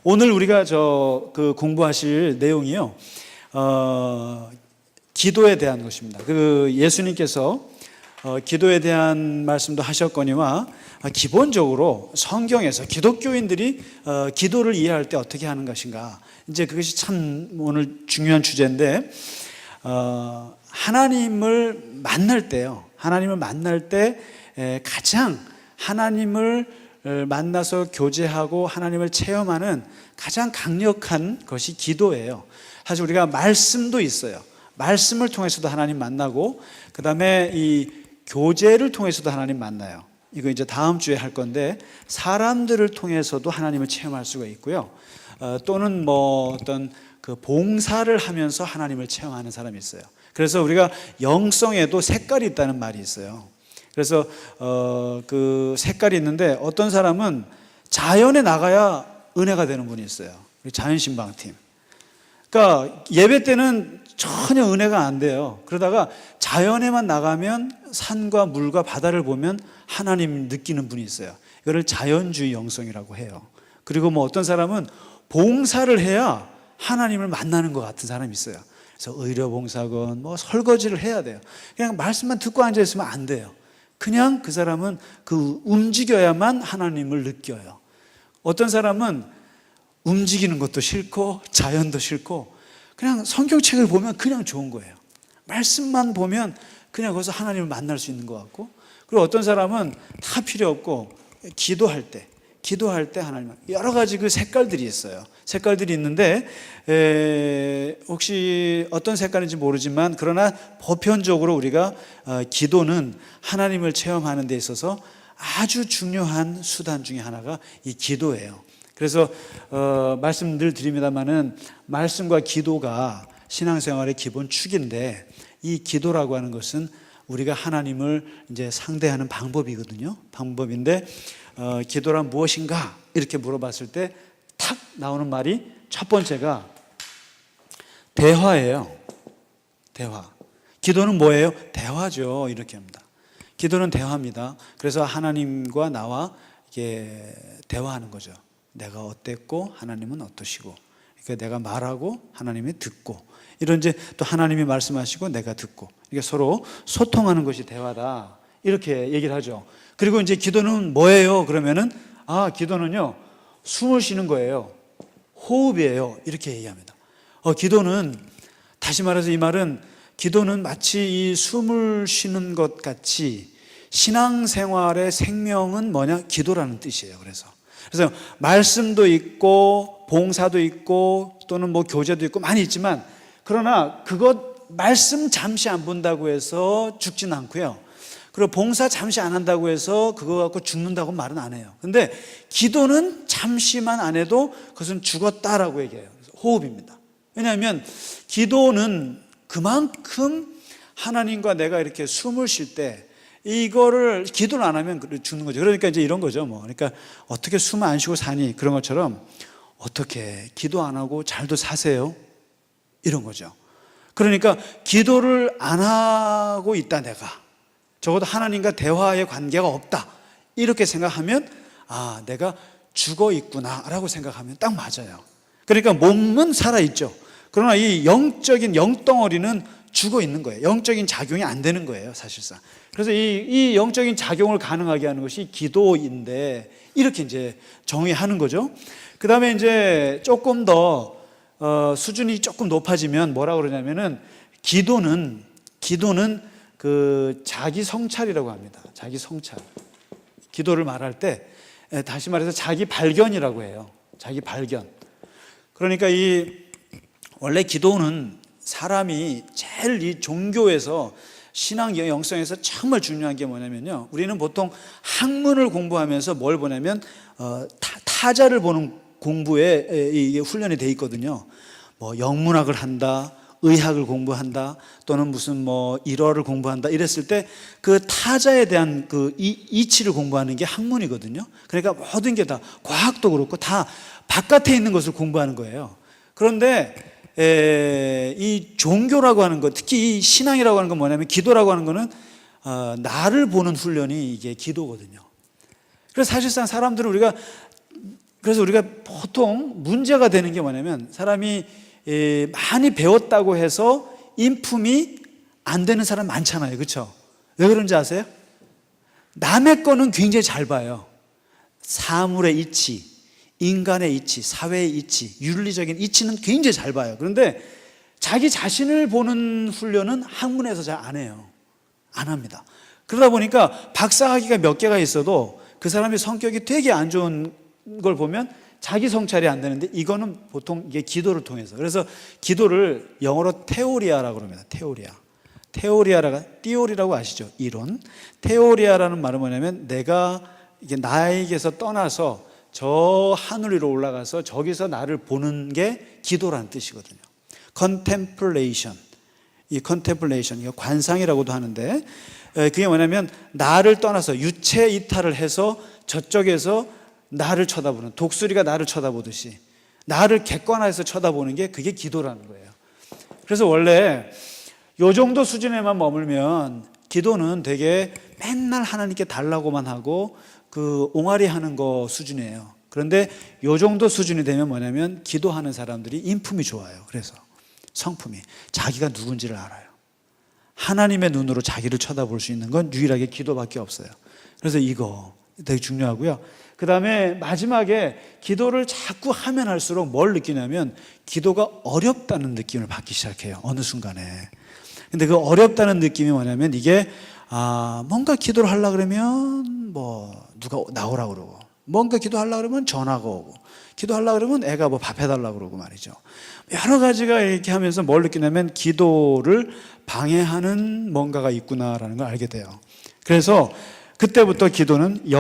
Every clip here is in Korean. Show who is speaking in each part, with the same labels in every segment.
Speaker 1: 오늘 우리가 공부하실 내용이요, 기도에 대한 것입니다. 예수님께서 기도에 대한 말씀도 하셨거니와 기본적으로 성경에서 기독교인들이 기도를 이해할 때 어떻게 하는 것인가, 이제 그것이 참 오늘 중요한 주제인데, 하나님을 만날 때요, 하나님을 만날 때 가장 하나님을 만나서 교제하고 하나님을 체험하는 가장 강력한 것이 기도예요. 사실 우리가 말씀도 있어요. 말씀을 통해서도 하나님 만나고, 그 다음에 이 교제를 통해서도 하나님 만나요. 이거 이제 다음 주에 할 건데, 사람들을 통해서도 하나님을 체험할 수가 있고요. 또는 어떤 봉사를 하면서 하나님을 체험하는 사람이 있어요. 그래서 우리가 영성에도 색깔이 있다는 말이 있어요. 그래서 그 색깔이 있는데, 어떤 사람은 자연에 나가야 은혜가 되는 분이 있어요. 우리 자연신방팀. 그러니까 예배 때는 전혀 은혜가 안 돼요. 그러다가 자연에만 나가면 산과 물과 바다를 보면 하나님 느끼는 분이 있어요. 이거를 자연주의 영성이라고 해요. 그리고 어떤 사람은 봉사를 해야 하나님을 만나는 것 같은 사람이 있어요. 그래서 의료봉사건 설거지를 해야 돼요. 그냥 말씀만 듣고 앉아있으면 안 돼요. 그냥 그 사람은 움직여야만 하나님을 느껴요. 어떤 사람은 움직이는 것도 싫고 자연도 싫고 그냥 성경책을 보면 그냥 좋은 거예요. 말씀만 보면 그냥 거기서 하나님을 만날 수 있는 것 같고, 그리고 어떤 사람은 다 필요 없고 기도할 때 하나님, 여러 가지 그 색깔들이 있어요. 색깔들이 있는데 혹시 어떤 색깔인지 모르지만, 그러나 보편적으로 우리가 기도는 하나님을 체험하는 데 있어서 아주 중요한 수단 중에 하나가 이 기도예요. 그래서 말씀들 드립니다마는, 말씀과 기도가 신앙생활의 기본 축인데, 이 기도라고 하는 것은 우리가 하나님을 이제 상대하는 방법이거든요. 방법인데, 기도란 무엇인가 이렇게 물어봤을 때 탁 나오는 말이, 첫 번째가 대화예요. 대화. 기도는 뭐예요? 대화죠. 이렇게 합니다. 기도는 대화입니다. 그래서 하나님과 나와 이게 대화하는 거죠. 내가 어땠고 하나님은 어떠시고, 그러니까 내가 말하고 하나님이 듣고, 이런 이제 또 하나님이 말씀하시고 내가 듣고, 이게 서로 소통하는 것이 대화다, 이렇게 얘기를 하죠. 그리고 이제 기도는 뭐예요? 그러면은, 기도는요, 숨을 쉬는 거예요. 호흡이에요. 이렇게 얘기합니다. 기도는, 다시 말해서 이 말은, 기도는 마치 이 숨을 쉬는 것 같이 신앙생활의 생명은 뭐냐? 기도라는 뜻이에요. 그래서 말씀도 있고 봉사도 있고 또는 교제도 있고 많이 있지만, 그러나 말씀 잠시 안 본다고 해서 죽진 않고요. 그리고 봉사 잠시 안 한다고 해서 그거 갖고 죽는다고 말은 안 해요. 근데 기도는 잠시만 안 해도 그것은 죽었다라고 얘기해요. 호흡입니다. 왜냐하면 기도는 그만큼 하나님과 내가 이렇게 숨을 쉴 때, 이거를 기도를 안 하면 죽는 거죠. 그러니까 이제 이런 거죠. 그러니까 어떻게 숨 안 쉬고 사니? 그런 것처럼, 어떻게 기도 안 하고 잘도 사세요? 이런 거죠. 그러니까 기도를 안 하고 있다, 내가 적어도 하나님과 대화의 관계가 없다, 이렇게 생각하면 내가 죽어 있구나 라고 생각하면 딱 맞아요. 그러니까 몸은 살아있죠. 그러나 이 영적인 영덩어리는 죽어 있는 거예요. 영적인 작용이 안 되는 거예요, 사실상. 그래서 이 영적인 작용을 가능하게 하는 것이 기도인데, 이렇게 이제 정의하는 거죠. 그 다음에 이제 조금 더 수준이 조금 높아지면 뭐라고 그러냐면은, 기도는 자기 성찰이라고 합니다. 자기 성찰. 기도를 말할 때 다시 말해서 자기 발견이라고 해요. 자기 발견. 그러니까 원래 기도는 사람이 제일 이 종교에서, 신앙 영성에서 정말 중요한 게 뭐냐면요, 우리는 보통 학문을 공부하면서 뭘 보냐면 타자를 보는 공부에 이게 훈련이 돼 있거든요. 영문학을 한다, 의학을 공부한다, 또는 무슨 일어를 공부한다, 이랬을 때 그 타자에 대한 이치를 공부하는 게 학문이거든요. 그러니까 모든 게 다, 과학도 그렇고 다 바깥에 있는 것을 공부하는 거예요. 그런데 이 종교라고 하는 것, 특히 이 신앙이라고 하는 건 뭐냐면, 기도라고 하는 거는 나를 보는 훈련이 이게 기도거든요. 그래서 사실상 사람들은, 우리가 그래서 우리가 보통 문제가 되는 게 뭐냐면 사람이 많이 배웠다고 해서 인품이 안 되는 사람 많잖아요. 그렇죠? 왜 그런지 아세요? 남의 거는 굉장히 잘 봐요. 사물의 이치, 인간의 이치, 사회의 이치, 윤리적인 이치는 굉장히 잘 봐요. 그런데 자기 자신을 보는 훈련은 학문에서 잘 안 해요. 안 합니다. 그러다 보니까 박사학위가 몇 개가 있어도 그 사람의 성격이 되게 안 좋은 걸 보면 자기 성찰이 안 되는데, 이거는 보통 이게 기도를 통해서. 그래서 기도를 영어로 테오리아라고 합니다. 테오리아라가 띠오리라고 아시죠? 이론. 테오리아라는 말은 뭐냐면 내가 이게 나에게서 떠나서 저 하늘 위로 올라가서 저기서 나를 보는 게 기도라는 뜻이거든요. contemplation. 이 contemplation, 이거 관상이라고도 하는데, 그게 뭐냐면 나를 떠나서 유체 이탈을 해서 저쪽에서 나를 쳐다보는, 독수리가 나를 쳐다보듯이 나를 객관화해서 쳐다보는 게 그게 기도라는 거예요. 그래서 원래 요 정도 수준에만 머물면 기도는 되게 맨날 하나님께 달라고만 하고 그 옹알이 하는 거 수준이에요. 그런데 요 정도 수준이 되면 뭐냐면 기도하는 사람들이 인품이 좋아요. 그래서 성품이, 자기가 누군지를 알아요. 하나님의 눈으로 자기를 쳐다볼 수 있는 건 유일하게 기도밖에 없어요. 그래서 이거 되게 중요하고요. 그 다음에 마지막에 기도를 자꾸 하면 할수록 뭘 느끼냐면 기도가 어렵다는 느낌을 받기 시작해요. 어느 순간에. 근데 그 어렵다는 느낌이 뭐냐면 이게 뭔가 기도를 하려고 그러면 뭐 누가 나오라고 그러고, 뭔가 기도하려고 그러면 전화가 오고, 기도하려고 그러면 애가 뭐 밥 해달라고 그러고 말이죠. 여러 가지가 이렇게 하면서 뭘 느끼냐면 기도를 방해하는 뭔가가 있구나라는 걸 알게 돼요. 그래서 그때부터 기도는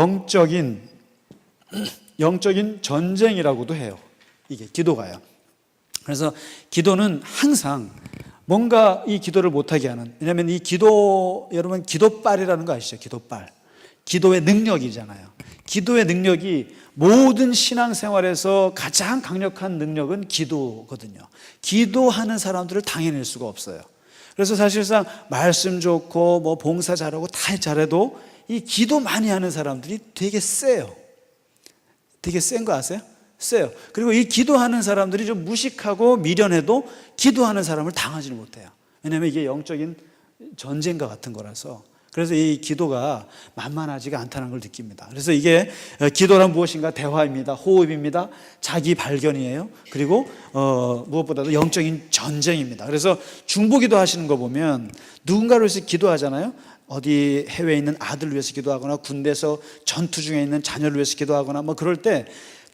Speaker 1: 영적인 전쟁이라고도 해요. 이게 기도가요. 그래서 기도는 항상 뭔가 이 기도를 못하게 하는, 왜냐하면 이 기도, 여러분 기도빨이라는 거 아시죠? 기도빨. 기도의 능력이잖아요. 기도의 능력이 모든 신앙생활에서 가장 강력한 능력은 기도거든요. 기도하는 사람들을 당해낼 수가 없어요. 그래서 사실상 말씀 좋고 뭐 봉사 잘하고 다 잘해도 이 기도 많이 하는 사람들이 되게 세요. 되게 센 거 아세요? 세요. 그리고 이 기도하는 사람들이 좀 무식하고 미련해도 기도하는 사람을 당하지는 못해요. 왜냐하면 이게 영적인 전쟁과 같은 거라서. 그래서 이 기도가 만만하지가 않다는 걸 느낍니다. 그래서 이게 기도란 무엇인가? 대화입니다. 호흡입니다. 자기 발견이에요. 그리고 무엇보다도 영적인 전쟁입니다. 그래서 중보기도 하시는 거 보면 누군가를 위해서 기도하잖아요. 어디 해외에 있는 아들을 위해서 기도하거나 군대에서 전투 중에 있는 자녀를 위해서 기도하거나 뭐 그럴 때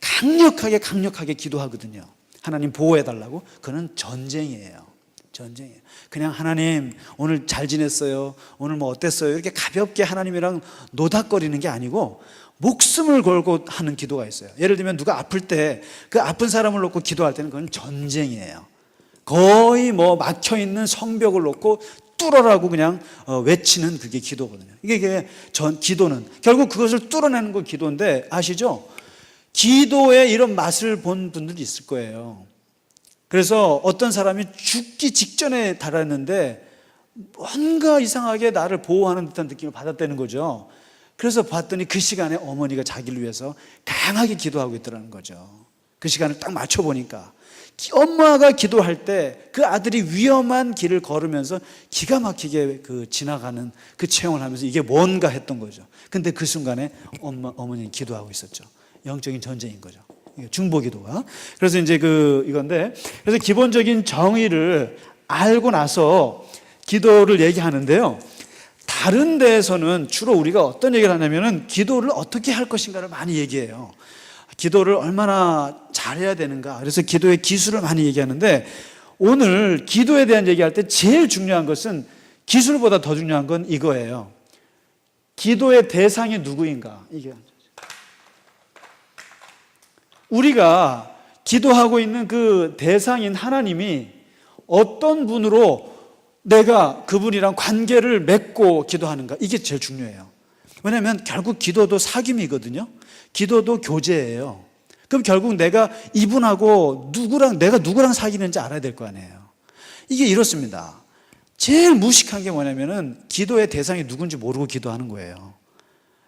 Speaker 1: 강력하게 기도하거든요. 하나님 보호해달라고. 그건 전쟁이에요. 전쟁이에요. 그냥 하나님 오늘 잘 지냈어요, 오늘 뭐 어땠어요, 이렇게 가볍게 하나님이랑 노닥거리는 게 아니고 목숨을 걸고 하는 기도가 있어요. 예를 들면 누가 아플 때 그 아픈 사람을 놓고 기도할 때는 그건 전쟁이에요. 거의 뭐 막혀있는 성벽을 놓고 뚫어라고 그냥 외치는 그게 기도거든요. 이게 기도는 결국 그것을 뚫어내는 거 기도인데, 아시죠? 기도에 이런 맛을 본 분들이 있을 거예요. 그래서 어떤 사람이 죽기 직전에 달았는데 뭔가 이상하게 나를 보호하는 듯한 느낌을 받았다는 거죠. 그래서 봤더니 그 시간에 어머니가 자기를 위해서 강하게 기도하고 있더라는 거죠. 그 시간을 딱 맞춰보니까 엄마가 기도할 때 그 아들이 위험한 길을 걸으면서 기가 막히게 지나가는 그 체험을 하면서 이게 뭔가 했던 거죠. 근데 그 순간에 어머니는 기도하고 있었죠. 영적인 전쟁인 거죠. 중보기도가. 그래서 이제 이건데, 그래서 기본적인 정의를 알고 나서 기도를 얘기하는데요. 다른 데에서는 주로 우리가 어떤 얘기를 하냐면은 기도를 어떻게 할 것인가를 많이 얘기해요. 기도를 얼마나 잘해야 되는가. 그래서 기도의 기술을 많이 얘기하는데, 오늘 기도에 대한 얘기할 때 제일 중요한 것은, 기술보다 더 중요한 건 이거예요. 기도의 대상이 누구인가. 이게 우리가 기도하고 있는 그 대상인 하나님이 어떤 분으로 내가 그분이랑 관계를 맺고 기도하는가, 이게 제일 중요해요. 왜냐하면 결국 기도도 사귐이거든요. 기도도 교제예요. 그럼 결국 내가 이분하고 내가 누구랑 사귀는지 알아야 될 거 아니에요. 이게 이렇습니다. 제일 무식한 게 뭐냐면은 기도의 대상이 누군지 모르고 기도하는 거예요.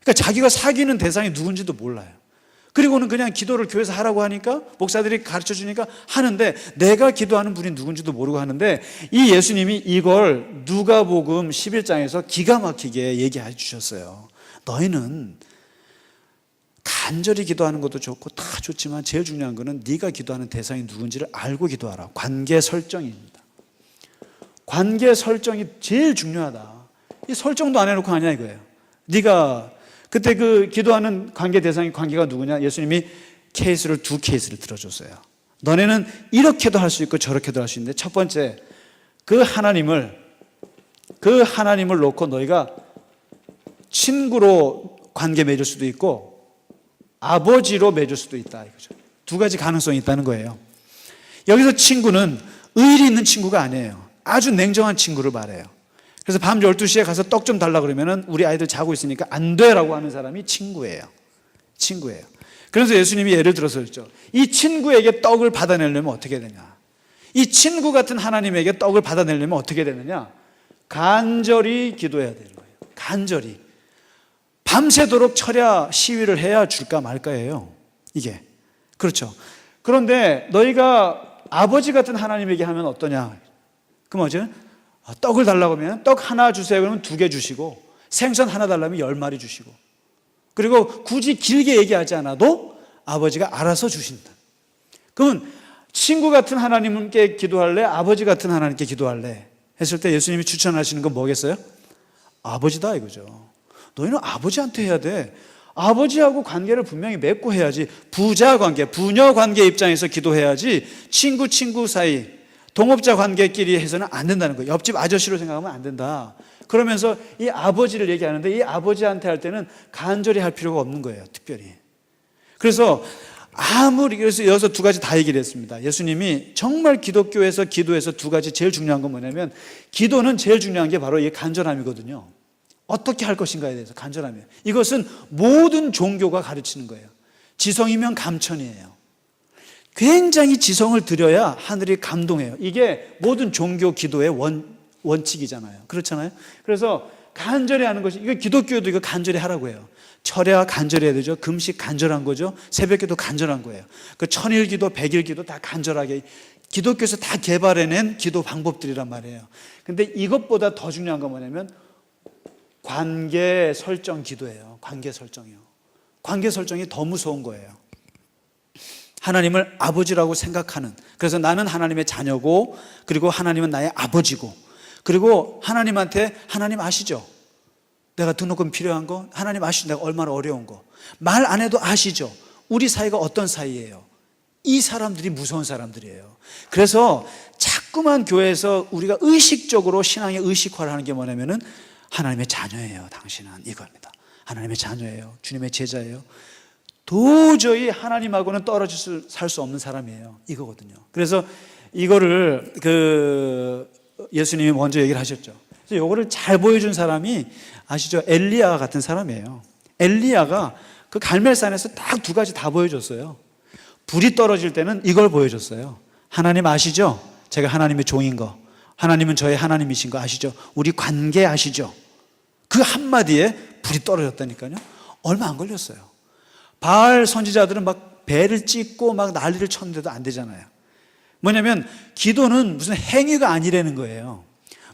Speaker 1: 그러니까 자기가 사귀는 대상이 누군지도 몰라요. 그리고는 그냥 기도를 교회에서 하라고 하니까 목사들이 가르쳐 주니까 하는데 내가 기도하는 분이 누군지도 모르고 하는데 이 예수님이 이걸 누가복음 11장에서 기가 막히게 얘기해 주셨어요. 너희는 간절히 기도하는 것도 좋고 다 좋지만 제일 중요한 거는 네가 기도하는 대상이 누군지를 알고 기도하라. 관계 설정입니다. 관계 설정이 제일 중요하다. 이 설정도 안 해놓고 하냐 이거예요. 네가 그때 그 기도하는 관계 대상이 관계가 누구냐? 예수님이 두 케이스를 들어줬어요. 너네는 이렇게도 할 수 있고 저렇게도 할 수 있는데 첫 번째 그 하나님을 놓고 너희가 친구로 관계 맺을 수도 있고 아버지로 맺을 수도 있다 이거죠. 두 가지 가능성이 있다는 거예요. 여기서 친구는 의리 있는 친구가 아니에요. 아주 냉정한 친구를 말해요. 그래서 밤 12시에 가서 떡 좀 달라 그러면은 우리 아이들 자고 있으니까 안 돼라고 하는 사람이 친구예요. 친구예요. 그래서 예수님이 예를 들어서 그랬죠. 이 친구에게 떡을 받아내려면 어떻게 되냐? 이 친구 같은 하나님에게 떡을 받아내려면 어떻게 되느냐? 간절히 기도해야 되는 거예요. 간절히. 밤새도록 철야 시위를 해야 줄까 말까예요. 이게. 그렇죠. 그런데 너희가 아버지 같은 하나님에게 하면 어떠냐? 그럼 어제 떡을 달라고 하면 떡 하나 주세요 그러면 2개 주시고 생선 하나 달라면 10마리 주시고 그리고 굳이 길게 얘기하지 않아도 아버지가 알아서 주신다. 그러면 친구 같은 하나님께 기도할래? 아버지 같은 하나님께 기도할래? 했을 때 예수님이 추천하시는 건 뭐겠어요? 아버지다 이거죠. 너희는 아버지한테 해야 돼. 아버지하고 관계를 분명히 맺고 해야지. 부자 관계, 부녀 관계 입장에서 기도해야지 친구 사이 동업자 관계끼리 해서는 안 된다는 거예요. 옆집 아저씨로 생각하면 안 된다. 그러면서 이 아버지를 얘기하는데 이 아버지한테 할 때는 간절히 할 필요가 없는 거예요. 특별히. 그래서 그래서 여기서 2가지 다 얘기를 했습니다. 예수님이 정말 기독교에서 기도에서 2가지 제일 중요한 건 뭐냐면 기도는 제일 중요한 게 바로 이 간절함이거든요. 어떻게 할 것인가에 대해서 간절함이에요. 이것은 모든 종교가 가르치는 거예요. 지성이면 감천이에요. 굉장히 지성을 들여야 하늘이 감동해요. 이게 모든 종교 기도의 원칙이잖아요. 그렇잖아요. 그래서 간절히 하는 것이 이거 기독교도 이거 간절히 하라고 해요. 철야 간절히 해야 되죠. 금식 간절한 거죠. 새벽기도 간절한 거예요. 그 천일기도 백일기도 다 간절하게 기독교에서 다 개발해낸 기도 방법들이란 말이에요. 근데 이것보다 더 중요한 건 뭐냐면 관계 설정 기도예요. 관계 설정이요. 관계 설정이 더 무서운 거예요. 하나님을 아버지라고 생각하는, 그래서 나는 하나님의 자녀고 그리고 하나님은 나의 아버지고 그리고 하나님한테 하나님 아시죠? 내가 등록금 필요한 거 하나님 아시죠? 내가 얼마나 어려운 거 말 안 해도 아시죠? 우리 사이가 어떤 사이예요? 이 사람들이 무서운 사람들이에요. 그래서 자꾸만 교회에서 우리가 의식적으로 신앙의 의식화를 하는 게 뭐냐면은 하나님의 자녀예요. 당신은 이겁니다. 하나님의 자녀예요. 주님의 제자예요. 도저히 하나님하고는 떨어져 살 수 없는 사람이에요. 이거거든요. 그래서 이거를 예수님이 먼저 얘기를 하셨죠. 그래서 이거를 잘 보여준 사람이 아시죠? 엘리야 같은 사람이에요. 엘리야가 그 갈멜산에서 딱 2가지 다 보여줬어요. 불이 떨어질 때는 이걸 보여줬어요. 하나님 아시죠? 제가 하나님의 종인 거. 하나님은 저의 하나님이신 거 아시죠? 우리 관계 아시죠? 그 한마디에 불이 떨어졌다니까요. 얼마 안 걸렸어요. 바알 선지자들은 막 배를 찍고 막 난리를 쳤는데도 안 되잖아요. 뭐냐면 기도는 무슨 행위가 아니라는 거예요.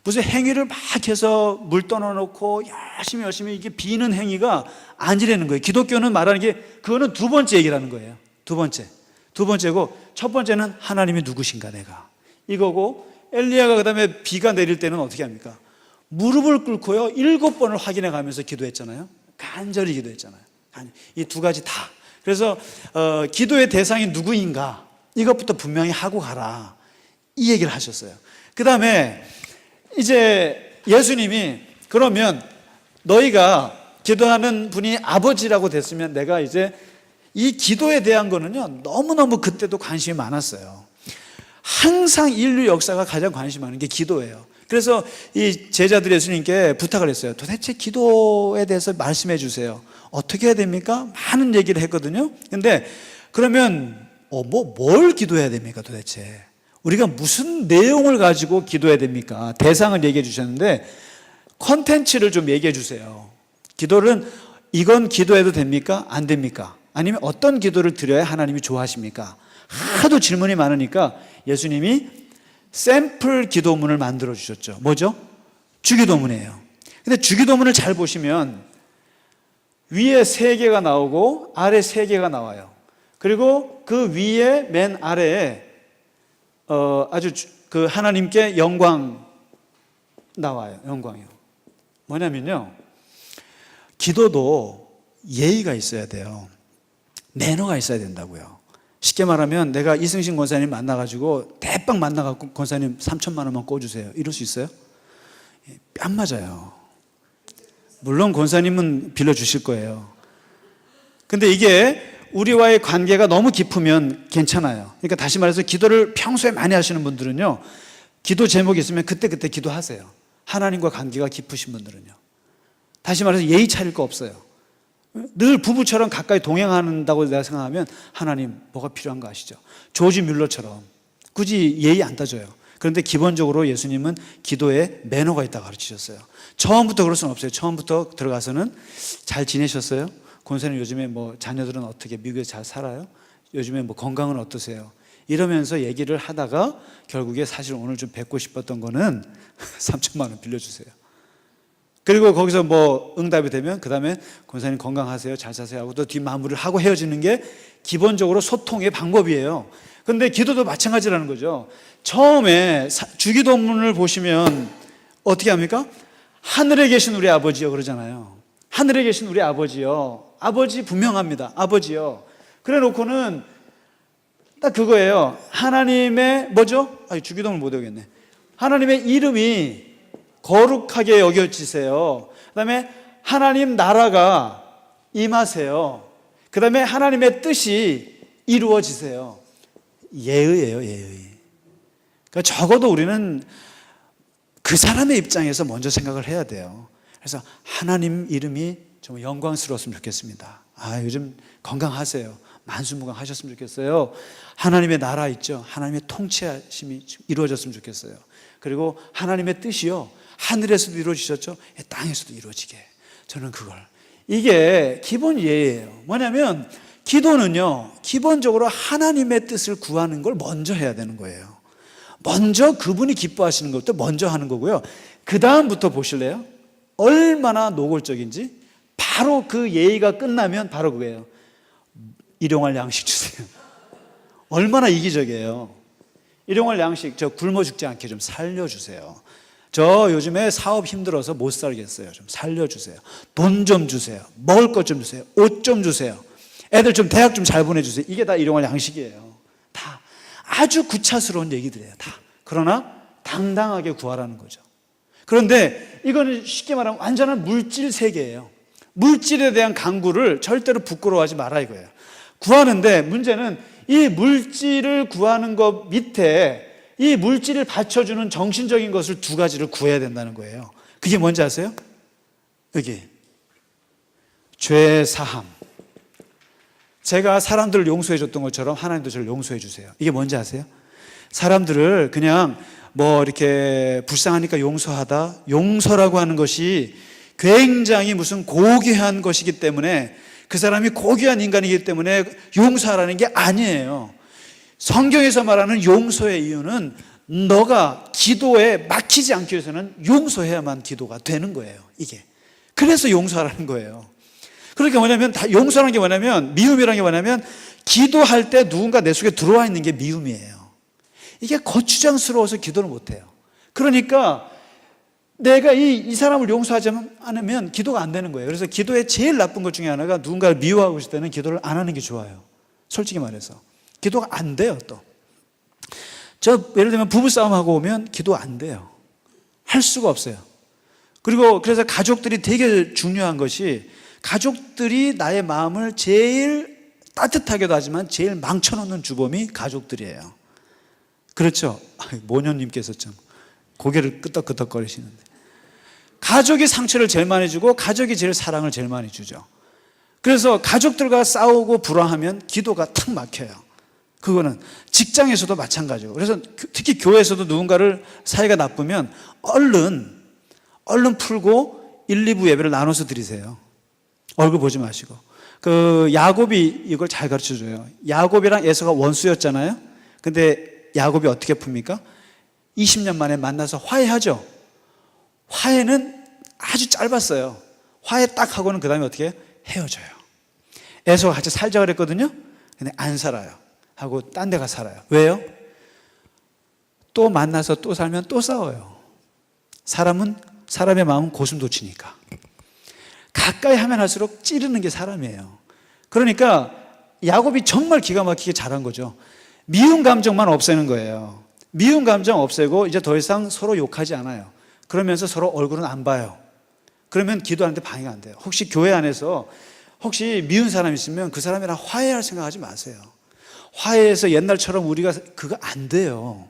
Speaker 1: 무슨 행위를 막 해서 물 떠나놓고 열심히 이게 비는 행위가 아니라는 거예요. 기독교는 말하는 게 그거는 2번째 얘기라는 거예요. 두 번째고 첫 번째는 하나님이 누구신가 내가 이거고 엘리야가 그다음에 비가 내릴 때는 어떻게 합니까? 무릎을 꿇고요 7번을 확인해 가면서 기도했잖아요. 간절히 기도했잖아요. 이 2가지 다. 그래서 기도의 대상이 누구인가 이것부터 분명히 하고 가라 이 얘기를 하셨어요. 그 다음에 이제 예수님이 그러면 너희가 기도하는 분이 아버지라고 됐으면 내가 이제 이 기도에 대한 거는요 너무너무 그때도 관심이 많았어요. 항상 인류 역사가 가장 관심 많은 게 기도예요. 그래서 이 제자들이 예수님께 부탁을 했어요. 도대체 기도에 대해서 말씀해 주세요. 어떻게 해야 됩니까? 많은 얘기를 했거든요. 근데 그러면 뭘 기도해야 됩니까 도대체? 우리가 무슨 내용을 가지고 기도해야 됩니까? 대상을 얘기해 주셨는데 컨텐츠를 좀 얘기해 주세요. 기도는 이건 기도해도 됩니까? 안 됩니까? 아니면 어떤 기도를 드려야 하나님이 좋아하십니까? 하도 질문이 많으니까 예수님이 샘플 기도문을 만들어 주셨죠. 뭐죠? 주기도문이에요. 근데 주기도문을 잘 보시면 위에 3개가 나오고 아래 3개가 나와요. 그리고 그 위에 맨 아래에 아주 그 하나님께 영광 나와요. 영광이요. 뭐냐면요, 기도도 예의가 있어야 돼요. 매너가 있어야 된다고요. 쉽게 말하면 내가 이승신 권사님 만나가지고 대빵 만나갖고 권사님 3천만 원만 꿔주세요, 이럴 수 있어요? 뺨 맞아요. 물론 권사님은 빌려주실 거예요. 근데 이게 우리와의 관계가 너무 깊으면 괜찮아요. 그러니까 다시 말해서 기도를 평소에 많이 하시는 분들은요, 기도 제목이 있으면 그때그때 기도하세요. 하나님과 관계가 깊으신 분들은요. 다시 말해서 예의 차릴 거 없어요. 늘 부부처럼 가까이 동행한다고 내가 생각하면 하나님 뭐가 필요한 거 아시죠? 조지 뮬러처럼 굳이 예의 안 따져요. 그런데 기본적으로 예수님은 기도에 매너가 있다고 가르치셨어요. 처음부터 그럴 수는 없어요. 처음부터 들어가서는 잘 지내셨어요? 권사님 요즘에 뭐 자녀들은 어떻게 미국에서 잘 살아요? 요즘에 뭐 건강은 어떠세요? 이러면서 얘기를 하다가 결국에 사실 오늘 좀 뵙고 싶었던 거는 3천만 원 빌려주세요. 그리고 거기서 뭐 응답이 되면 그 다음에 권사님 건강하세요, 잘 사세요 하고 또 뒷마무리를 하고 헤어지는 게 기본적으로 소통의 방법이에요. 그런데 기도도 마찬가지라는 거죠. 처음에 주기도문을 보시면 어떻게 합니까? 하늘에 계신 우리 아버지요 그러잖아요. 하늘에 계신 우리 아버지요. 아버지 분명합니다. 아버지요. 그래 놓고는 딱 그거예요. 하나님의 뭐죠? 주기도문을 못 외우겠네. 하나님의 이름이 거룩하게 여겨지세요. 그 다음에 하나님 나라가 임하세요. 그 다음에 하나님의 뜻이 이루어지세요. 예의예요, 예의. 그러니까 적어도 우리는 그 사람의 입장에서 먼저 생각을 해야 돼요. 그래서 하나님 이름이 정말 영광스러웠으면 좋겠습니다. 요즘 건강하세요. 만수무강하셨으면 좋겠어요. 하나님의 나라 있죠. 하나님의 통치하심이 이루어졌으면 좋겠어요. 그리고 하나님의 뜻이요, 하늘에서도 이루어지셨죠. 땅에서도 이루어지게. 저는 이게 기본 예예요. 뭐냐면 기도는요, 기본적으로 하나님의 뜻을 구하는 걸 먼저 해야 되는 거예요. 먼저 그분이 기뻐하시는 것부터 먼저 하는 거고요. 그 다음부터 보실래요? 얼마나 노골적인지. 바로 그 예의가 끝나면 바로 그거예요. 일용할 양식 주세요. 얼마나 이기적이에요. 일용할 양식, 저 굶어 죽지 않게 좀 살려주세요. 저 요즘에 사업 힘들어서 못 살겠어요. 좀 살려주세요. 돈 좀 주세요. 먹을 것 좀 주세요. 옷 좀 주세요. 애들 좀 대학 좀 잘 보내주세요. 이게 다 일용할 양식이에요. 다 아주 구차스러운 얘기들이에요. 다. 그러나 당당하게 구하라는 거죠. 그런데 이거는 쉽게 말하면 완전한 물질 세계예요. 물질에 대한 강구를 절대로 부끄러워하지 마라 이거예요. 구하는데 문제는 이 물질을 구하는 것 밑에 이 물질을 받쳐주는 정신적인 것을 2가지를 구해야 된다는 거예요. 그게 뭔지 아세요? 여기 죄 사함. 제가 사람들을 용서해 줬던 것처럼 하나님도 저를 용서해 주세요. 이게 뭔지 아세요? 사람들을 그냥 뭐 이렇게 불쌍하니까 용서하다, 용서라고 하는 것이 굉장히 무슨 고귀한 것이기 때문에, 그 사람이 고귀한 인간이기 때문에 용서하라는 게 아니에요. 성경에서 말하는 용서의 이유는 너가 기도에 막히지 않기 위해서는 용서해야만 기도가 되는 거예요. 이게 그래서 용서하라는 거예요. 그러니까 뭐냐면, 용서라는 게 뭐냐면, 미움이라는 게 뭐냐면, 기도할 때 누군가 내 속에 들어와 있는 게 미움이에요. 이게 거추장스러워서 기도를 못해요. 그러니까 내가 이 사람을 용서하지 않으면 기도가 안 되는 거예요. 그래서 기도의 제일 나쁜 것 중에 하나가 누군가를 미워하고 있을 때는 기도를 안 하는 게 좋아요. 솔직히 말해서 기도가 안 돼요. 또 예를 들면 부부싸움하고 오면 기도 안 돼요. 할 수가 없어요. 그리고 그래서 가족들이 되게 중요한 것이, 가족들이 나의 마음을 제일 따뜻하게도 하지만 제일 망쳐놓는 주범이 가족들이에요. 그렇죠? 모녀님께서 참 고개를 끄덕끄덕거리시는데, 가족이 상처를 제일 많이 주고 가족이 제일 사랑을 제일 많이 주죠. 그래서 가족들과 싸우고 불화하면 기도가 탁 막혀요. 그거는 직장에서도 마찬가지고. 그래서 특히 교회에서도 누군가를 사이가 나쁘면 얼른 풀고 1, 2부 예배를 나눠서 드리세요. 얼굴 보지 마시고. 그 야곱이 이걸 잘 가르쳐 줘요. 야곱이랑 에서가 원수였잖아요. 근데 야곱이 어떻게 풉니까? 20년 만에 만나서 화해하죠. 화해는 아주 짧았어요. 화해 딱 하고는 그 다음에 어떻게 해요? 헤어져요. 에서가 같이 살자 그랬거든요. 근데 안 살아요. 하고 딴 데 가 살아요. 왜요? 또 만나서 또 살면 또 싸워요. 사람의 마음은 고슴도치니까. 가까이 하면 할수록 찌르는 게 사람이에요. 그러니까 야곱이 정말 기가 막히게 잘한 거죠. 미운 감정만 없애는 거예요. 미운 감정 없애고 이제 더 이상 서로 욕하지 않아요. 그러면서 서로 얼굴은 안 봐요. 그러면 기도하는데 방해가 안 돼요. 혹시 교회 안에서 혹시 미운 사람 있으면 그 사람이랑 화해할 생각하지 마세요. 화해해서 옛날처럼 우리가 그거 안 돼요.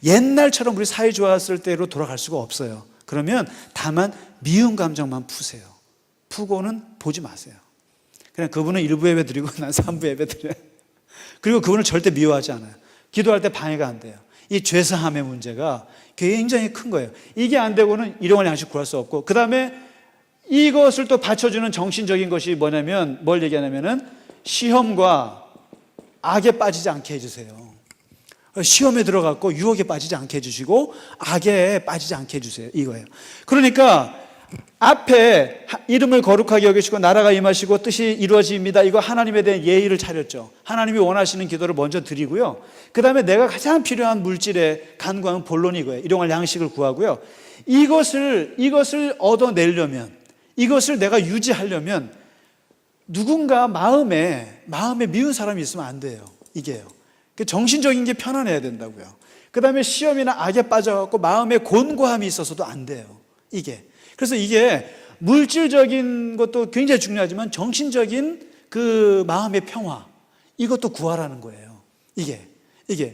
Speaker 1: 옛날처럼 우리 사이 좋았을 때로 돌아갈 수가 없어요. 그러면 다만 미운 감정만 푸세요. 푸고는 보지 마세요. 그냥 그분은 1부 예배 드리고 난 3부 예배 드려요. 그리고 그분을 절대 미워하지 않아요. 기도할 때 방해가 안 돼요. 이 죄사함의 문제가 굉장히 큰 거예요. 이게 안 되고는 일용할 양식 구할 수 없고, 그 다음에 이것을 또 받쳐주는 정신적인 것이 뭐냐면, 뭘 얘기하냐면은 시험과 악에 빠지지 않게 해주세요. 시험에 들어갔고 유혹에 빠지지 않게 해주시고 악에 빠지지 않게 해주세요. 이거예요. 그러니까 앞에 이름을 거룩하게 여기시고 나라가 임하시고 뜻이 이루어집니다. 이거 하나님에 대한 예의를 차렸죠. 하나님이 원하시는 기도를 먼저 드리고요. 그 다음에 내가 가장 필요한 물질의 간구하는 본론이 이거예요. 일용할 양식을 구하고요. 이것을 얻어내려면, 이것을 내가 유지하려면 누군가 마음에 미운 사람이 있으면 안 돼요. 이게요. 정신적인 게 편안해야 된다고요. 그 다음에 시험이나 악에 빠져갖고 마음에 곤고함이 있어서도 안 돼요. 이게. 그래서 이게 물질적인 것도 굉장히 중요하지만 정신적인 그 마음의 평화, 이것도 구하라는 거예요. 이게.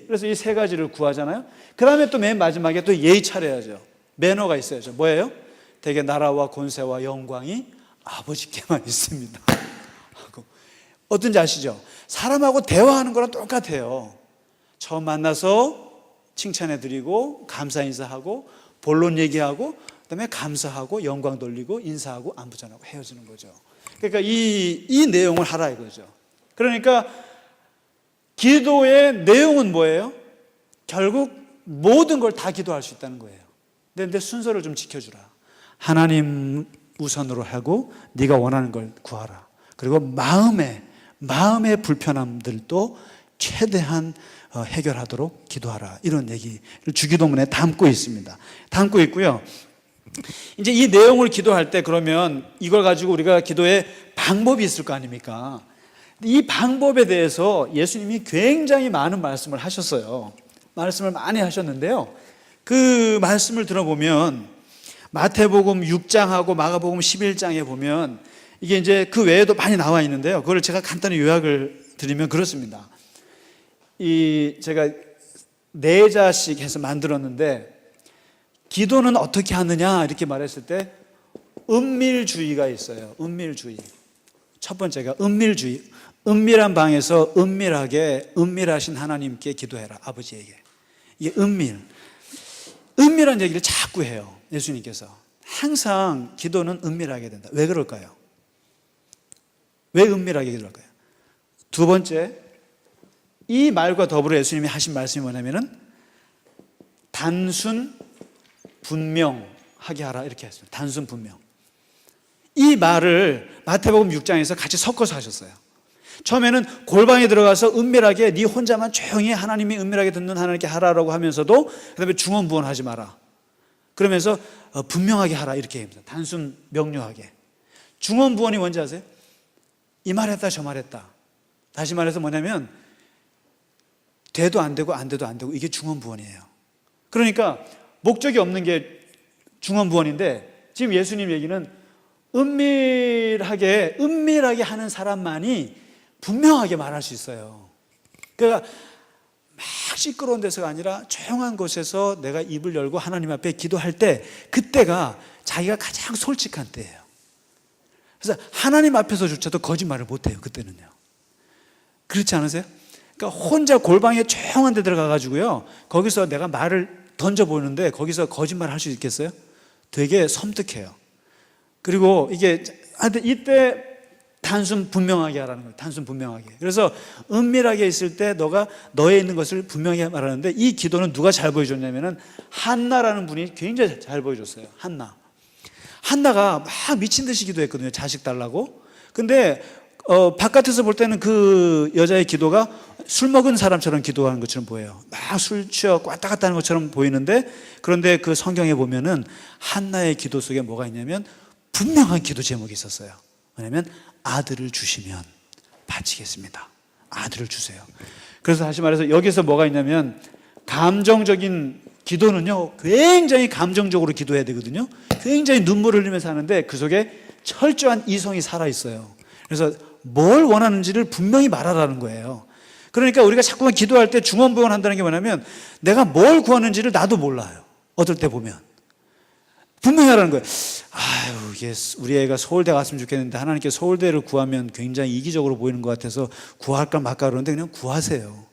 Speaker 1: 그래서 이 세 가지를 구하잖아요. 그 다음에 또 맨 마지막에 또 예의 차려야죠. 매너가 있어야죠. 뭐예요? 대개 나라와 권세와 영광이 아버지께만 있습니다. 어떤지 아시죠? 사람하고 대화하는 거랑 똑같아요. 처음 만나서 칭찬해드리고 감사 인사하고 본론 얘기하고 그다음에 감사하고 영광 돌리고 인사하고 안부 전하고 헤어지는 거죠. 그러니까 이 내용을 하라 이거죠. 그러니까 기도의 내용은 뭐예요? 결국 모든 걸 다 기도할 수 있다는 거예요. 근데 순서를 좀 지켜주라. 하나님 우선으로 하고 네가 원하는 걸 구하라. 그리고 마음의 불편함들도 최대한 해결하도록 기도하라. 이런 얘기를 주기도문에 담고 있습니다. 담고 있고요. 이제 이 내용을 기도할 때 그러면 이걸 가지고 우리가 기도의 방법이 있을 거 아닙니까? 이 방법에 대해서 예수님이 굉장히 많은 말씀을 하셨어요. 말씀을 많이 하셨는데요. 그 말씀을 들어보면 마태복음 6장하고 마가복음 11장에 보면 이게 이제 그 외에도 많이 나와 있는데요. 그걸 제가 간단히 요약을 드리면 그렇습니다. 제가 4자씩 해서 만들었는데 기도는 어떻게 하느냐 이렇게 말했을 때 은밀주의가 있어요. 은밀주의. 첫 번째가 은밀주의. 은밀한 방에서 은밀하신 하나님께 기도해라. 아버지에게. 이게 은밀한 얘기를 자꾸 해요. 예수님께서. 항상 기도는 은밀하게 된다. 왜 그럴까요? 왜 은밀하게 기도할까요? 두 번째, 이 말과 더불어 예수님이 하신 말씀이 뭐냐면은 단순 분명하게 하라 이렇게 했어요. 단순 분명. 이 말을 마태복음 6장에서 같이 섞어서 하셨어요. 처음에는 골방에 들어가서 은밀하게 네 혼자만 조용히 하나님이 은밀하게 듣는 하나님께 하라라고 하면서도 그다음에 중언부언하지 마라. 그러면서 분명하게 하라 이렇게 합니다. 단순 명료하게. 중언부언이 뭔지 아세요? 이 말했다 저 말했다. 다시 말해서 뭐냐면 돼도 안 되고 안 돼도 안 되고 이게 중언부언이에요. 그러니까 목적이 없는 게 중언부언인데 지금 예수님 얘기는 은밀하게 하는 사람만이 분명하게 말할 수 있어요. 그러니까 막 시끄러운 데서가 아니라 조용한 곳에서 내가 입을 열고 하나님 앞에 기도할 때 그때가 자기가 가장 솔직한 때예요. 그래서 하나님 앞에서조차도 거짓말을 못해요. 그때는요. 그렇지 않으세요? 그러니까 혼자 골방에 조용한 데 들어가가지고요 거기서 내가 말을 던져보는데 거기서 거짓말 할 수 있겠어요? 되게 섬뜩해요. 그리고 이게 이때 단순 분명하게 하라는 거예요. 단순 분명하게. 그래서 은밀하게 있을 때 너가 너에 있는 것을 분명히 말하는데, 이 기도는 누가 잘 보여줬냐면은 한나라는 분이 굉장히 잘 보여줬어요. 한나가 막 미친 듯이 기도했거든요. 자식 달라고. 근데 바깥에서 볼 때는 그 여자의 기도가 술 먹은 사람처럼 기도하는 것처럼 보여요. 막 술 취해 왔다 갔다 하는 것처럼 보이는데, 그런데 그 성경에 보면은 한나의 기도 속에 뭐가 있냐면 분명한 기도 제목이 있었어요. 뭐냐면 아들을 주시면 바치겠습니다. 아들을 주세요. 그래서 다시 말해서 여기서 뭐가 있냐면, 감정적인 기도는요 굉장히 감정적으로 기도해야 되거든요. 굉장히 눈물을 흘리면서 하는데 그 속에 철저한 이성이 살아있어요. 그래서 뭘 원하는지를 분명히 말하라는 거예요. 그러니까 우리가 자꾸만 기도할 때 중언부언한다는 게 뭐냐면, 내가 뭘 구하는지를 나도 몰라요. 어떨 때 보면 분명히 하라는 거예요. 아유, 이게 우리 애가 서울대 갔으면 좋겠는데 하나님께 서울대를 구하면 굉장히 이기적으로 보이는 것 같아서 구할까 말까 그러는데 그냥 구하세요.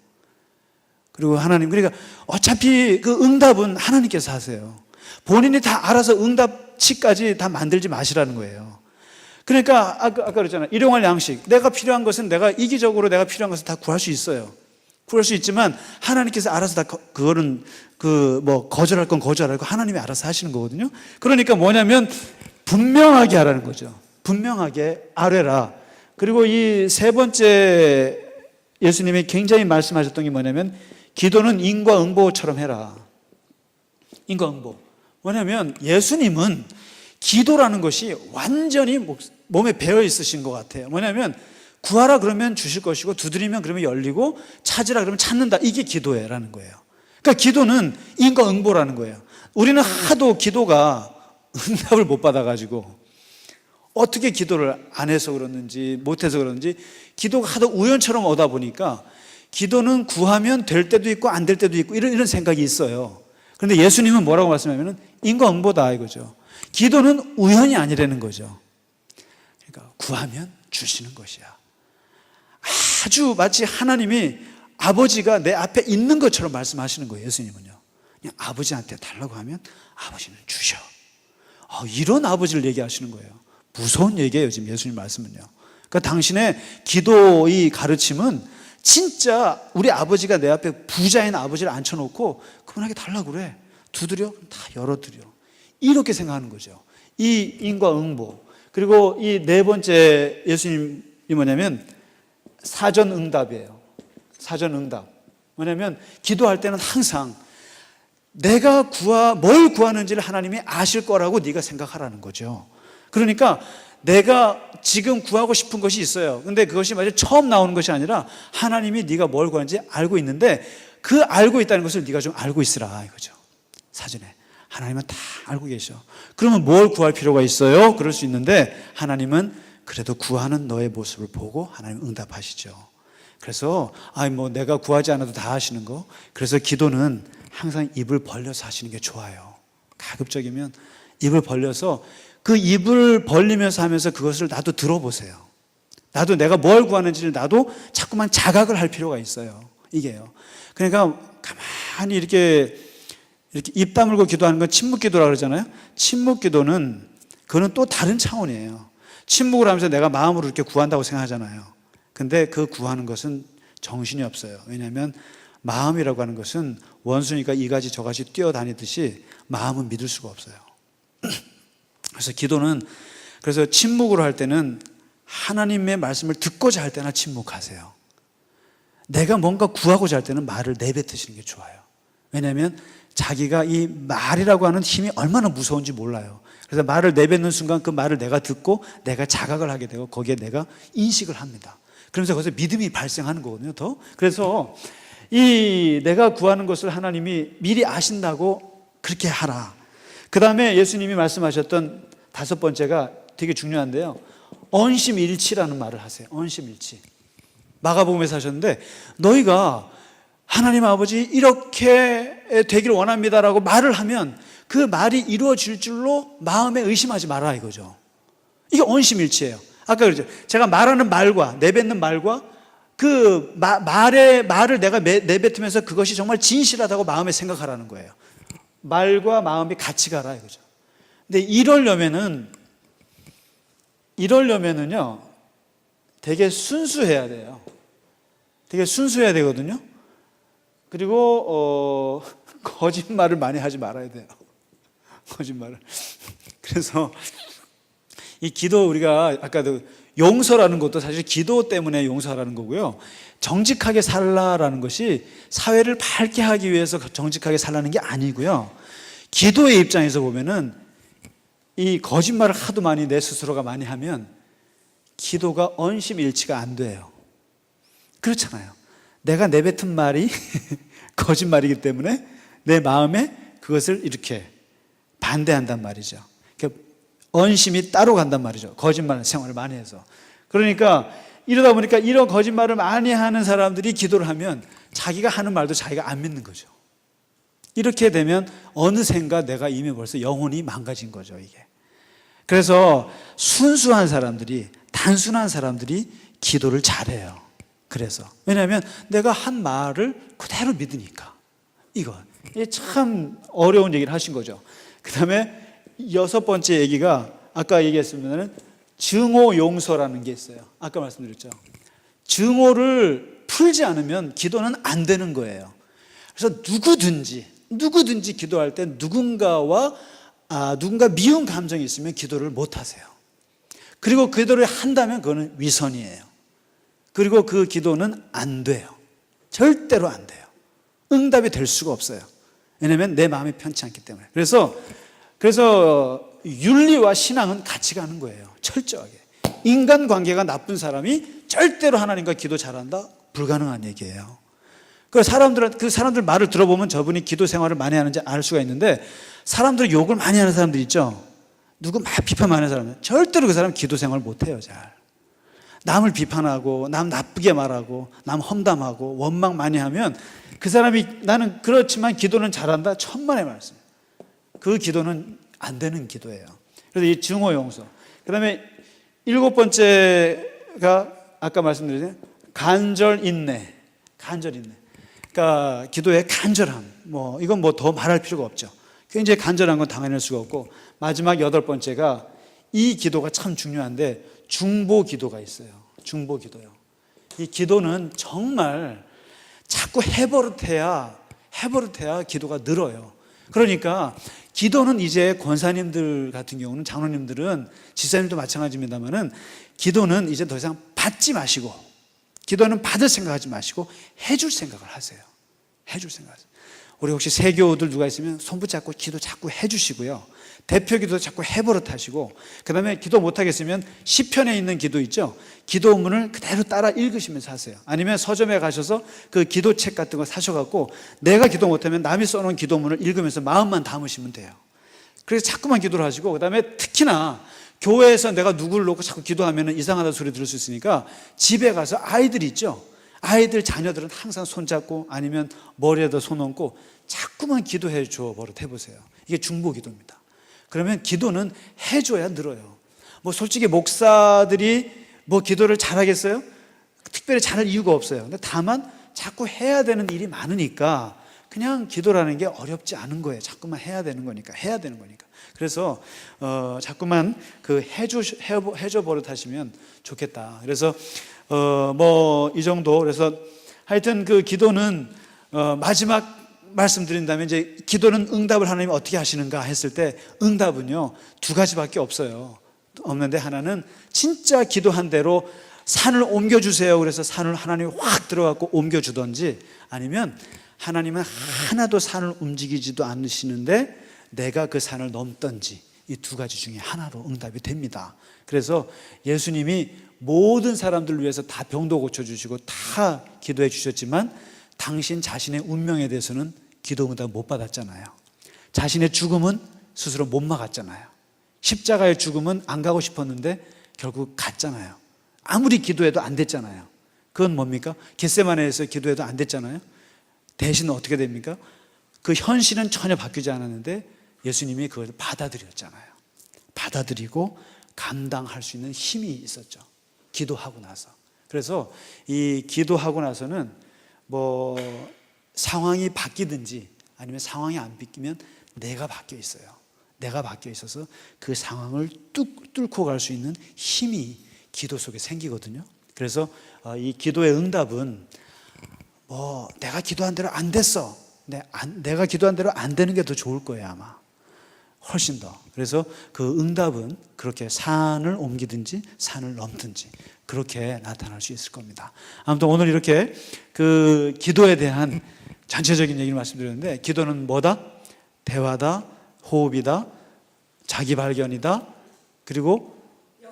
Speaker 1: 그리고 하나님, 그러니까 어차피 그 응답은 하나님께서 하세요. 본인이 다 알아서 응답치까지 다 만들지 마시라는 거예요. 그러니까 아까 그랬잖아요. 일용할 양식. 내가 필요한 것은, 내가 이기적으로 내가 필요한 것은 다 구할 수 있어요. 구할 수 있지만 하나님께서 알아서 다 그거는 거절할 건 거절하고 하나님이 알아서 하시는 거거든요. 그러니까 뭐냐면 분명하게 하라는 거죠. 분명하게 아뢰라. 그리고 이 세 번째 예수님이 굉장히 말씀하셨던 게 뭐냐면, 기도는 인과응보처럼 해라. 인과응보. 뭐냐면 예수님은 기도라는 것이 완전히 몸에 배어 있으신 것 같아요. 뭐냐면 구하라 그러면 주실 것이고, 두드리면 그러면 열리고, 찾으라 그러면 찾는다. 이게 기도라는 거예요. 그러니까 기도는 인과응보라는 거예요. 우리는 하도 기도가 응답을 못 받아가지고 어떻게 기도를 안 해서 그러는지 못해서 그러는지, 기도가 하도 우연처럼 오다 보니까 기도는 구하면 될 때도 있고 안 될 때도 있고 이런 생각이 있어요. 그런데 예수님은 뭐라고 말씀하냐면 인과응보다 이거죠. 기도는 우연이 아니라는 거죠. 그러니까 구하면 주시는 것이야. 아주 마치 하나님이 아버지가 내 앞에 있는 것처럼 말씀하시는 거예요. 예수님은요, 그냥 아버지한테 달라고 하면 아버지는 주셔. 이런 아버지를 얘기하시는 거예요. 무서운 얘기예요, 지금 예수님 말씀은요. 그러니까 당신의 기도의 가르침은 진짜 우리 아버지가 내 앞에 부자인 아버지를 앉혀놓고 그분에게 달라고 그래. 두드려? 다 열어드려. 이렇게 생각하는 거죠. 이 인과응보. 그리고 이 네 번째 예수님이 뭐냐면 사전응답이에요. 사전응답. 뭐냐면 기도할 때는 항상 내가 뭘 구하는지를 하나님이 아실 거라고 네가 생각하라는 거죠. 그러니까 내가 지금 구하고 싶은 것이 있어요. 근데 그것이 마치 처음 나오는 것이 아니라 하나님이 네가 뭘 구하는지 알고 있는데, 그 알고 있다는 것을 네가 좀 알고 있으라 이거죠. 사전에 하나님은 다 알고 계셔. 그러면 뭘 구할 필요가 있어요? 그럴 수 있는데, 하나님은 그래도 구하는 너의 모습을 보고 하나님 응답하시죠. 그래서 내가 구하지 않아도 다 하시는 거. 그래서 기도는 항상 입을 벌려서 하시는 게 좋아요. 가급적이면 입을 벌려서, 그 입을 벌리면서 하면서 그것을 나도 들어보세요. 나도 내가 뭘 구하는지를 나도 자꾸만 자각을 할 필요가 있어요. 이게요. 그러니까 가만히 이렇게 입 다물고 기도하는 건 침묵 기도라고 그러잖아요. 침묵 기도는 그거는 또 다른 차원이에요. 침묵을 하면서 내가 마음으로 이렇게 구한다고 생각하잖아요. 근데 그 구하는 것은 정신이 없어요. 왜냐하면 마음이라고 하는 것은 원숭이가 이가지 저가지 뛰어다니듯이 마음은 믿을 수가 없어요. 그래서 기도는, 그래서 침묵으로 할 때는 하나님의 말씀을 듣고자 할 때나 침묵하세요. 내가 뭔가 구하고자 할 때는 말을 내뱉으시는 게 좋아요. 왜냐하면 자기가 이 말이라고 하는 힘이 얼마나 무서운지 몰라요. 그래서 말을 내뱉는 순간 그 말을 내가 듣고 내가 자각을 하게 되고 거기에 내가 인식을 합니다. 그러면서 거기서 믿음이 발생하는 거거든요. 더. 그래서 이 내가 구하는 것을 하나님이 미리 아신다고 그렇게 하라. 그 다음에 예수님이 말씀하셨던 다섯 번째가 되게 중요한데요. 언심일치라는 말을 하세요. 언심일치. 마가복음에서 하셨는데, 너희가 하나님 아버지 이렇게 되기를 원합니다라고 말을 하면 그 말이 이루어질 줄로 마음에 의심하지 마라 이거죠. 이게 언심일치예요. 아까 그랬죠. 제가 말하는 말과 내뱉는 말과 그 말을 내가 내뱉으면서 그것이 정말 진실하다고 마음에 생각하라는 거예요. 말과 마음이 같이 가라 이거죠. 근데 이러려면은요, 되게 순수해야 돼요. 되게 순수해야 되거든요. 그리고 거짓말을 많이 하지 말아야 돼요. 거짓말을. 그래서 이 기도, 우리가 아까도 용서라는 것도 사실 기도 때문에 용서하라는 거고요. 정직하게 살라라는 것이 사회를 밝게 하기 위해서 정직하게 살라는 게 아니고요. 기도의 입장에서 보면은 이 거짓말을 하도 많이 내 스스로가 많이 하면 기도가 언심일치가 안 돼요. 그렇잖아요. 내가 내뱉은 말이 거짓말이기 때문에 내 마음에 그것을 이렇게 반대한단 말이죠. 언심이 따로 간단 말이죠. 거짓말 생활을 많이 해서. 그러니까 이러다 보니까 이런 거짓말을 많이 하는 사람들이 기도를 하면 자기가 하는 말도 자기가 안 믿는 거죠. 이렇게 되면 어느샌가 내가 이미 벌써 영혼이 망가진 거죠, 이게. 그래서 순수한 사람들이, 단순한 사람들이 기도를 잘해요. 그래서 왜냐하면 내가 한 말을 그대로 믿으니까. 이게 참 어려운 얘기를 하신 거죠. 그 다음에 6번째 얘기가 아까 얘기했습니다는 증오 용서라는 게 있어요. 아까 말씀드렸죠. 증오를 풀지 않으면 기도는 안 되는 거예요. 그래서 누구든지 기도할 때 누군가 미운 감정이 있으면 기도를 못 하세요. 그리고 기도를 한다면 그거는 위선이에요. 그리고 그 기도는 안 돼요. 절대로 안 돼요. 응답이 될 수가 없어요. 왜냐하면 내 마음이 편치 않기 때문에. 그래서 윤리와 신앙은 같이 가는 거예요. 철저하게. 인간관계가 나쁜 사람이 절대로 하나님과 기도 잘한다? 불가능한 얘기예요. 그 사람들 말을 들어보면 저분이 기도 생활을 많이 하는지 알 수가 있는데, 사람들 욕을 많이 하는 사람들 있죠. 누구 막 비판 많이 하는 사람은 절대로 그 사람 기도 생활을 못 해요. 잘. 남을 비판하고 남 나쁘게 말하고 남 험담하고 원망 많이 하면 그 사람이 나는 그렇지만 기도는 잘한다? 천만의 말씀. 그 기도는 안 되는 기도예요. 그래서 이 증오 용서. 그 다음에 7번째가 아까 말씀드린 간절 인내. 그러니까 기도의 간절함. 이건 더 말할 필요가 없죠. 굉장히 간절한 건 당연할 수가 없고, 마지막 8번째가 이 기도가 참 중요한데 중보 기도가 있어요. 중보 기도요. 이 기도는 정말 자꾸 해버릇해야 기도가 늘어요. 그러니까 기도는 이제 권사님들 같은 경우는, 장로님들은, 지사님도 마찬가지입니다만은, 기도는 이제 더 이상 받지 마시고, 기도는 받을 생각하지 마시고 해줄 생각을 하세요. 해줄 생각하세요. 우리 혹시 세교우들 누가 있으면 손 붙잡고 기도 자꾸 해주시고요. 대표 기도 자꾸 해버릇하시고, 그 다음에 기도 못하겠으면 시편에 있는 기도 있죠. 기도문을 그대로 따라 읽으시면서 하세요. 아니면 서점에 가셔서 그 기도책 같은 거 사셔갖고 내가 기도 못하면 남이 써놓은 기도문을 읽으면서 마음만 담으시면 돼요. 그래서 자꾸만 기도를 하시고, 그 다음에 특히나 교회에서 내가 누구를 놓고 자꾸 기도하면 이상하다는 소리 들을 수 있으니까 집에 가서 아이들 있죠. 아이들 자녀들은 항상 손잡고 아니면 머리에다 손 얹고 자꾸만 기도해 줘 버릇해보세요. 이게 중보 기도입니다. 그러면 기도는 해줘야 늘어요. 솔직히 목사들이 기도를 잘하겠어요? 특별히 잘할 이유가 없어요. 근데 다만 자꾸 해야 되는 일이 많으니까 그냥 기도라는 게 어렵지 않은 거예요. 자꾸만 해야 되는 거니까. 그래서 자꾸만 해줘 버릇하시면 좋겠다. 그래서 이 정도. 그래서 하여튼 그 기도는 마지막 말씀드린다면, 이제 기도는 응답을 하나님이 어떻게 하시는가 했을 때 응답은요 2가지밖에 없는데, 하나는 진짜 기도한 대로 산을 옮겨주세요. 그래서 산을 하나님이 확 들어가고 옮겨주든지, 아니면 하나님은 하나도 산을 움직이지도 않으시는데 내가 그 산을 넘든지, 이 2가지 중에 하나로 응답이 됩니다. 그래서 예수님이 모든 사람들을 위해서 다 병도 고쳐주시고 다 기도해 주셨지만 당신 자신의 운명에 대해서는 기도 응답 못 받았잖아요. 자신의 죽음은 스스로 못 막았잖아요. 십자가의 죽음은 안 가고 싶었는데 결국 갔잖아요. 아무리 기도해도 안 됐잖아요. 그건 뭡니까? 겟세마네에서 기도해도 안 됐잖아요. 대신 어떻게 됩니까? 그 현실은 전혀 바뀌지 않았는데 예수님이 그걸 받아들였잖아요. 받아들이고 감당할 수 있는 힘이 있었죠. 기도하고 나서. 그래서 이 기도하고 나서는 상황이 바뀌든지 아니면 상황이 안 바뀌면 내가 바뀌어 있어요. 내가 바뀌어 있어서 그 상황을 뚫고 갈 수 있는 힘이 기도 속에 생기거든요. 그래서 이 기도의 응답은 뭐 내가 기도한 대로 안 됐어. 내가 기도한 대로 안 되는 게 더 좋을 거예요, 아마. 훨씬 더. 그래서 그 응답은 그렇게 산을 옮기든지 산을 넘든지 그렇게 나타날 수 있을 겁니다. 아무튼 오늘 이렇게 그 기도에 대한 전체적인 얘기를 말씀드렸는데, 기도는 뭐다? 대화다, 호흡이다, 자기 발견이다, 그리고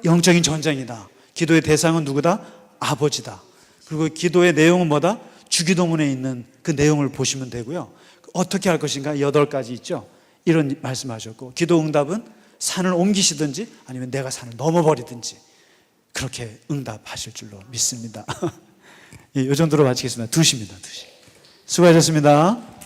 Speaker 1: 영적인 전쟁이다. 기도의 대상은 누구다? 아버지다. 그리고 기도의 내용은 뭐다? 주기도문에 있는 그 내용을 보시면 되고요. 어떻게 할 것인가 8가지 있죠. 이런 말씀하셨고, 기도 응답은 산을 옮기시든지 아니면 내가 산을 넘어버리든지 그렇게 응답하실 줄로 믿습니다. 이 정도로 마치겠습니다. 2시입니다. 2시. 수고하셨습니다.